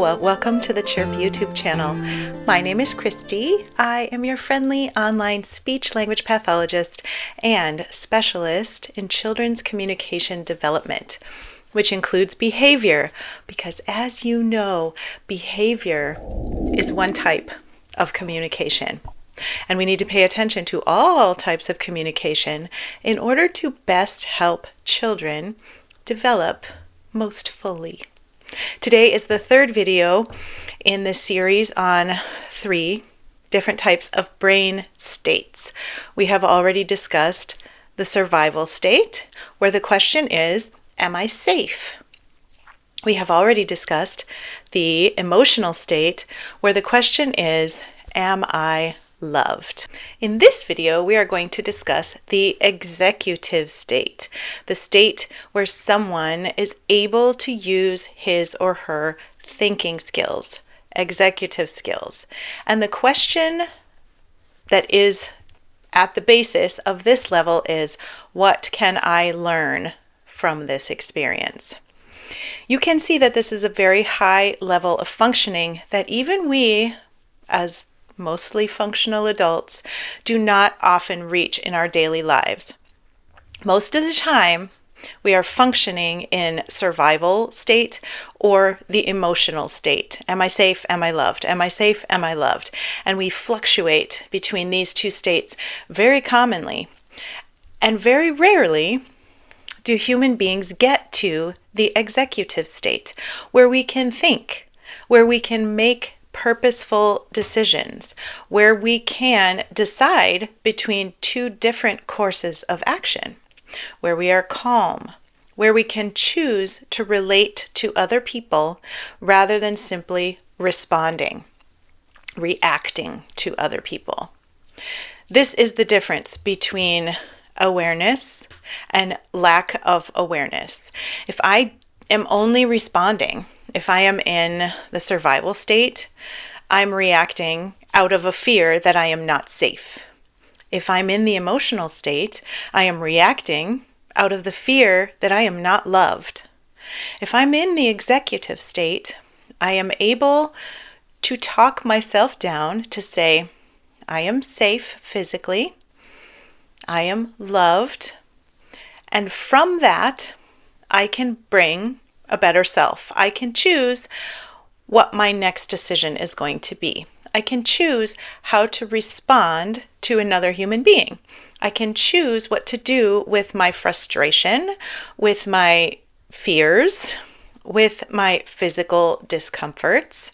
Hello, welcome to the Chirp YouTube channel. My name is Christy. I am your friendly online speech-language pathologist and specialist in children's communication development, which includes behavior, because as you know, behavior is one type of communication. And we need to pay attention to all types of communication in order to best help children develop most fully. Today is the third video in this series on 3 different types of brain states. We have already discussed the survival state, where the question is, am I safe? We have already discussed the emotional state, where the question is, am I loved? In this video, we are going to discuss the executive state, the state where someone is able to use his or her thinking skills, executive skills. And the question that is at the basis of this level is, what can I learn from this experience? You can see that this is a very high level of functioning that even we, as mostly functional adults, do not often reach in our daily lives. Most of the time, we are functioning in survival state or the emotional state. Am I safe? Am I loved? Am I safe? Am I loved? And we fluctuate between these two states very commonly. And very rarely do human beings get to the executive state, where we can think, where we can make purposeful decisions, where we can decide between 2 different courses of action, where we are calm, where we can choose to relate to other people rather than simply responding, reacting to other people. This is the difference between awareness and lack of awareness. If I am only responding, if I am in the survival state, I'm reacting out of a fear that I am not safe. If I'm in the emotional state, I am reacting out of the fear that I am not loved. If I'm in the executive state, I am able to talk myself down to say, I am safe physically, I am loved, and from that, I can bring a better self. I can choose what my next decision is going to be. I can choose how to respond to another human being. I can choose what to do with my frustration, with my fears, with my physical discomforts.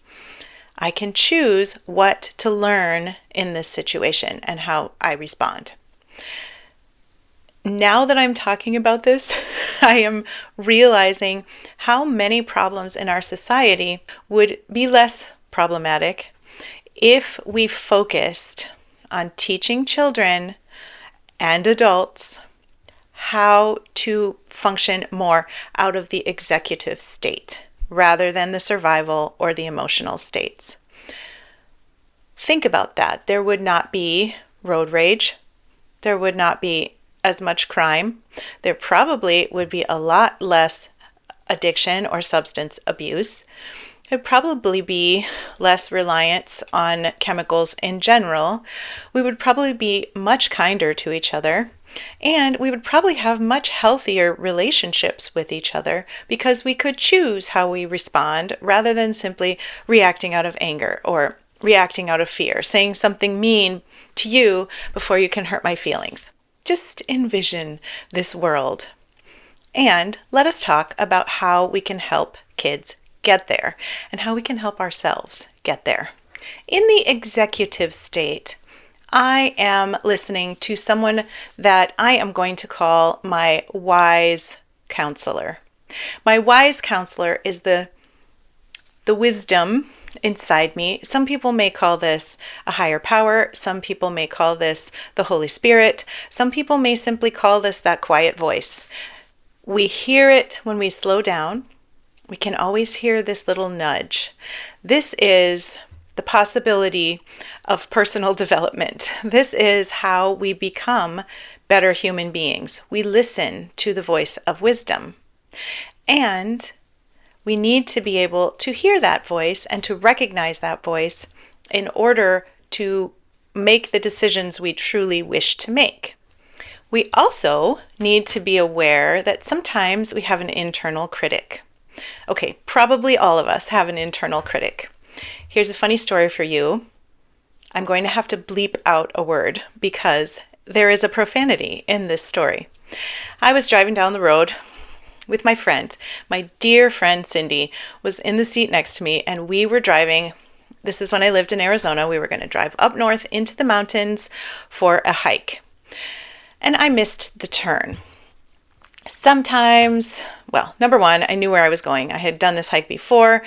I can choose what to learn in this situation and how I respond. Now that I'm talking about this, I am realizing how many problems in our society would be less problematic if we focused on teaching children and adults how to function more out of the executive state rather than the survival or the emotional states. Think about that. There would not be road rage. There would not be as much crime. There probably would be a lot less addiction or substance abuse. There'd probably be less reliance on chemicals in general. We would probably be much kinder to each other, and we would probably have much healthier relationships with each other because we could choose how we respond rather than simply reacting out of anger or reacting out of fear, saying something mean to you before you can hurt my feelings. Just envision this world. And let us talk about how we can help kids get there and how we can help ourselves get there. In the executive state, I am listening to someone that I am going to call my wise counselor. My wise counselor is the wisdom inside me. Some people may call this a higher power. Some people may call this the Holy Spirit. Some people may simply call this that quiet voice. We hear it when we slow down. We can always hear this little nudge. This is the possibility of personal development. This is how we become better human beings. We listen to the voice of wisdom. And We need to be able to hear that voice and to recognize that voice in order to make the decisions we truly wish to make. We also need to be aware that sometimes we have an internal critic. Okay, probably all of us have an internal critic. Here's a funny story for you. I'm going to have to bleep out a word because there is a profanity in this story. I was driving down the road with my friend. My dear friend Cindy was in the seat next to me, and we were driving. This is when I lived in Arizona. We were going to drive up north into the mountains for a hike. And I missed the turn. Sometimes, well, number one, I knew where I was going. I had done this hike before.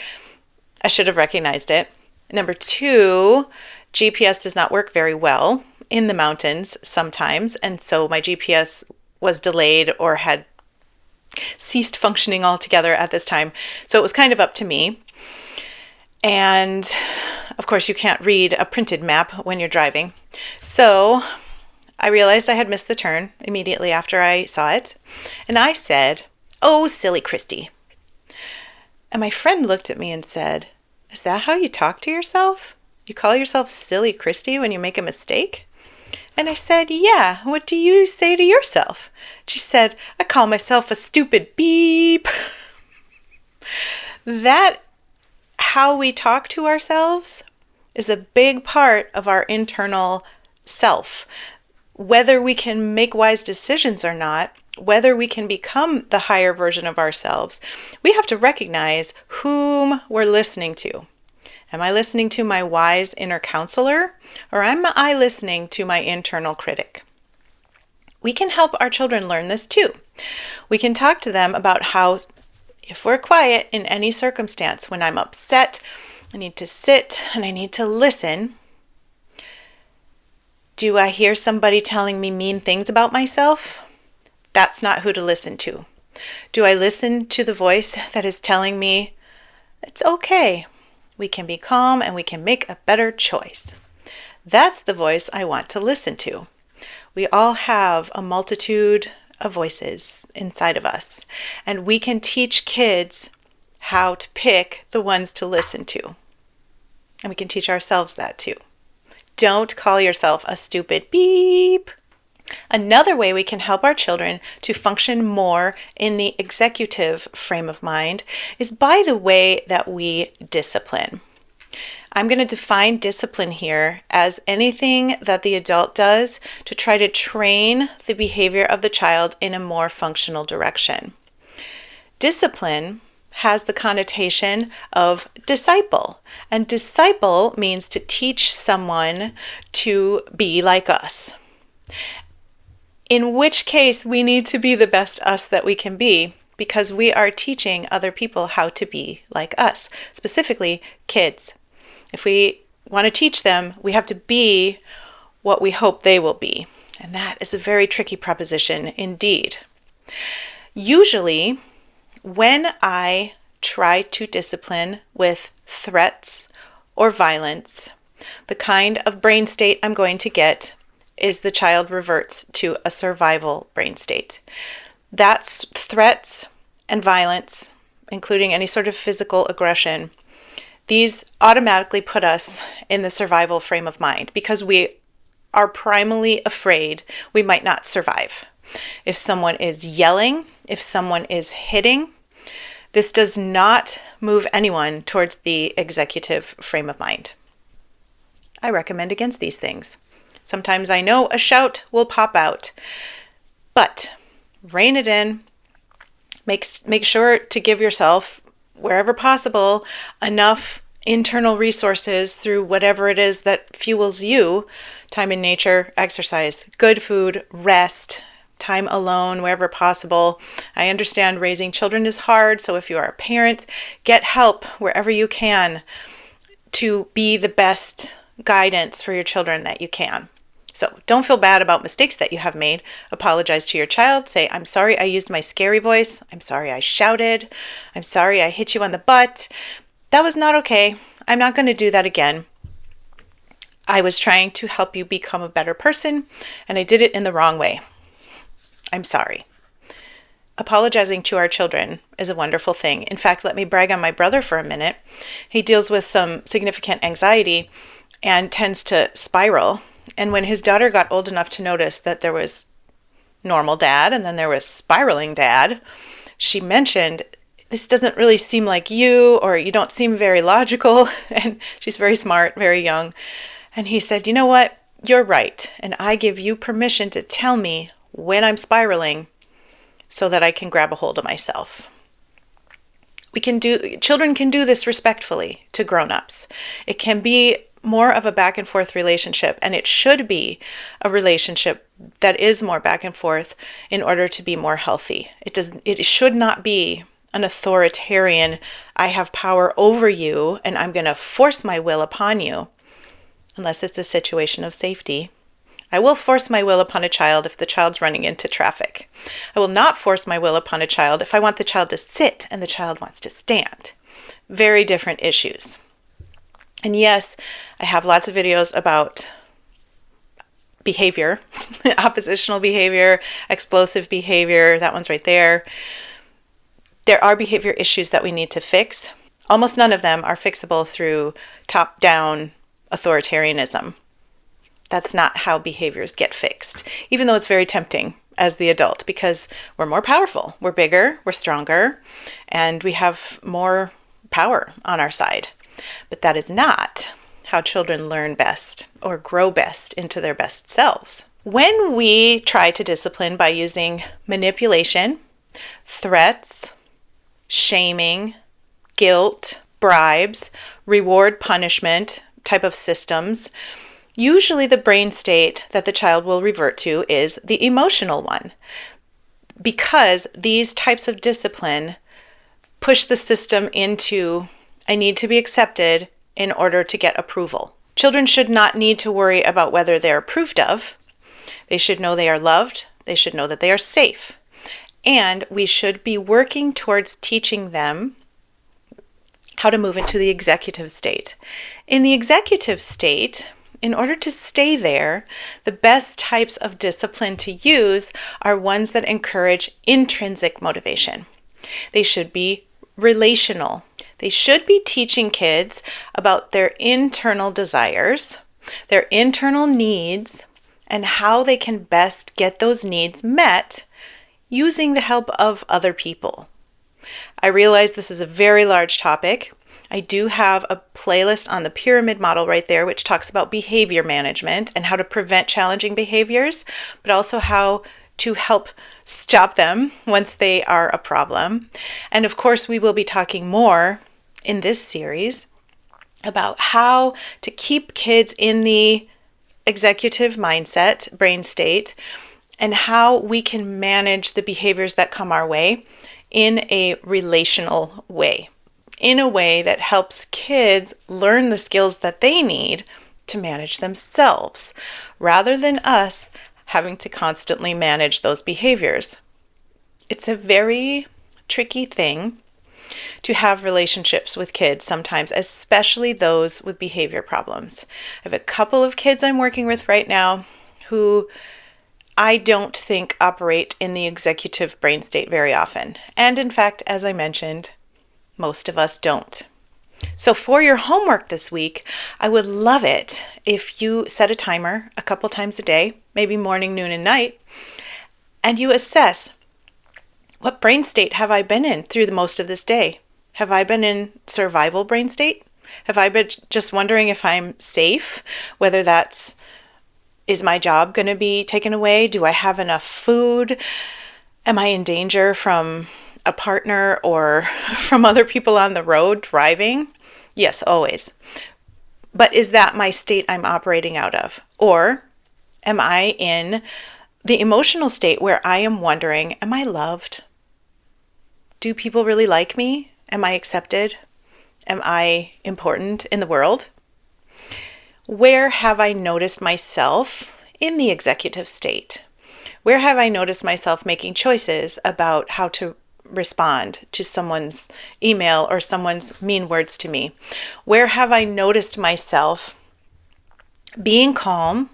I should have recognized it. Number two, GPS does not work very well in the mountains sometimes, and so my GPS was delayed or had ceased functioning altogether at this time. So it was kind of up to me. And of course, you can't read a printed map when you're driving. So I realized I had missed the turn immediately after I saw it. And I said, "Oh, silly Christy." And my friend looked at me and said, "Is that how you talk to yourself? You call yourself silly Christy when you make a mistake?" And I said, "Yeah, what do you say to yourself?" She said, "I call myself a stupid beep." That how we talk to ourselves is a big part of our internal self. Whether we can make wise decisions or not, whether we can become the higher version of ourselves, we have to recognize whom we're listening to. Am I listening to my wise inner counselor, or am I listening to my internal critic? We can help our children learn this too. We can talk to them about how, if we're quiet in any circumstance, when I'm upset, I need to sit and I need to listen. Do I hear somebody telling me mean things about myself? That's not who to listen to. Do I listen to the voice that is telling me, it's okay, we can be calm and we can make a better choice? That's the voice I want to listen to. We all have a multitude of voices inside of us, and we can teach kids how to pick the ones to listen to. And we can teach ourselves that too. Don't call yourself a stupid beep. Another way we can help our children to function more in the executive frame of mind is by the way that we discipline. I'm going to define discipline here as anything that the adult does to try to train the behavior of the child in a more functional direction. Discipline has the connotation of disciple, and disciple means to teach someone to be like us. In which case, we need to be the best us that we can be, because we are teaching other people how to be like us, specifically kids. If we want to teach them, we have to be what we hope they will be. And that is a very tricky proposition indeed. Usually, when I try to discipline with threats or violence, the kind of brain state I'm going to get is the child reverts to a survival brain state. That's threats and violence, including any sort of physical aggression. These automatically put us in the survival frame of mind because we are primally afraid we might not survive. If someone is yelling, if someone is hitting, this does not move anyone towards the executive frame of mind. I recommend against these things. Sometimes I know a shout will pop out, but rein it in. Make sure to give yourself, wherever possible, enough internal resources through whatever it is that fuels you. Time in nature, exercise, good food, rest, time alone wherever possible. I understand raising children is hard, so if you are a parent, get help wherever you can to be the best guidance for your children that you can. So don't feel bad about mistakes that you have made. Apologize to your child. Say, "I'm sorry I used my scary voice. I'm sorry I shouted. I'm sorry I hit you on the butt. That was not okay. I'm not going to do that again. I was trying to help you become a better person, and I did it in the wrong way. I'm sorry." apologizing to our children is a wonderful thing. In fact, let me brag on my brother for a minute. He deals with some significant anxiety and tends to spiral. And when his daughter got old enough to notice that there was normal dad and then there was spiraling dad, she mentioned, "This doesn't really seem like you, or you don't seem very logical." And she's very smart, very young. And he said, "You know what? You're right. And I give you permission to tell me when I'm spiraling so that I can grab a hold of myself." Children can do this respectfully to grown-ups. It can be more of a back and forth relationship, and it should be a relationship that is more back and forth in order to be more healthy. It should not be an authoritarian, "I have power over you and I'm going to force my will upon you," unless it's a situation of safety. I will force my will upon a child if the child's running into traffic. I will not force my will upon a child if I want the child to sit and the child wants to stand. Very different issues. And yes, I have lots of videos about behavior, oppositional behavior, explosive behavior. That one's right there. There are behavior issues that we need to fix. Almost none of them are fixable through top-down authoritarianism. That's not how behaviors get fixed, even though it's very tempting as the adult because we're more powerful, we're bigger, we're stronger, and we have more power on our side. But that is not how children learn best or grow best into their best selves. When we try to discipline by using manipulation, threats, shaming, guilt, bribes, reward punishment type of systems, usually the brain state that the child will revert to is the emotional one, because these types of discipline push the system into, "I need to be accepted in order to get approval." Children should not need to worry about whether they're approved of. They should know they are loved. They should know that they are safe. And we should be working towards teaching them how to move into the executive state. In the executive state, in order to stay there, the best types of discipline to use are ones that encourage intrinsic motivation. They should be relational. They should be teaching kids about their internal desires, their internal needs, and how they can best get those needs met using the help of other people. I realize this is a very large topic. I do have a playlist on the pyramid model right there, which talks about behavior management and how to prevent challenging behaviors, but also how to help stop them once they are a problem. And of course, we will be talking more in this series about how to keep kids in the executive mindset, brain state, and how we can manage the behaviors that come our way in a relational way, in a way that helps kids learn the skills that they need to manage themselves, rather than us having to constantly manage those behaviors. It's a very tricky thing to have relationships with kids sometimes, especially those with behavior problems. I have a couple of kids I'm working with right now who I don't think operate in the executive brain state very often. And in fact, as I mentioned, most of us don't. So for your homework this week, I would love it if you set a timer a couple times a day, maybe morning, noon, and night, and you assess, what brain state have I been in through the most of this day? Have I been in survival brain state? Have I been just wondering if I'm safe, whether is my job going to be taken away? Do I have enough food? Am I in danger from a partner or from other people on the road driving? Yes, always. But is that my state I'm operating out of? Or am I in the emotional state where I am wondering, am I loved? Do people really like me? Am I accepted? Am I important in the world? Where have I noticed myself in the executive state? Where have I noticed myself making choices about how to respond to someone's email or someone's mean words to me? Where have I noticed myself being calm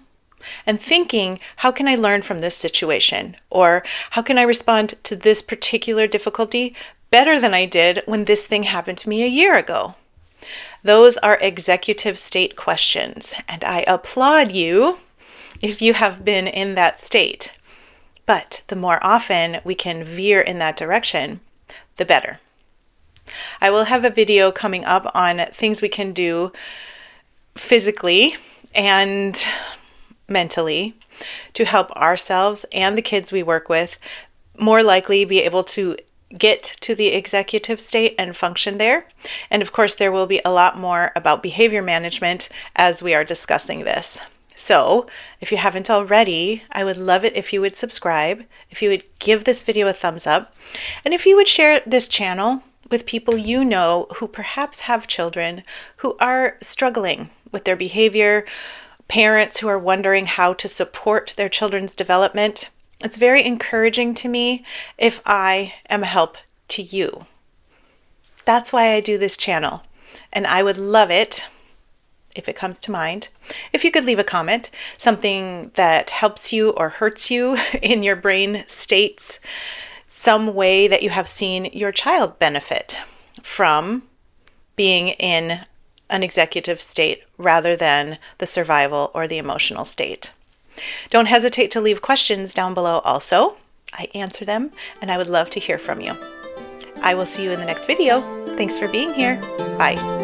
and thinking, how can I learn from this situation? Or how can I respond to this particular difficulty better than I did when this thing happened to me a year ago? Those are executive state questions, and I applaud you if you have been in that state. But the more often we can veer in that direction, the better. I will have a video coming up on things we can do physically and mentally to help ourselves and the kids we work with more likely be able to get to the executive state and function there. And of course, there will be a lot more about behavior management as we are discussing this. So if you haven't already, I would love it if you would subscribe, if you would give this video a thumbs up, and if you would share this channel with people you know who perhaps have children who are struggling with their behavior, parents who are wondering how to support their children's development. It's very encouraging to me if I am a help to you. That's why I do this channel, and I would love it, if it comes to mind, if you could leave a comment, something that helps you or hurts you in your brain states, some way that you have seen your child benefit from being in an executive state rather than the survival or the emotional state. Don't hesitate to leave questions down below also. I answer them, and I would love to hear from you. I will see you in the next video. Thanks for being here. Bye.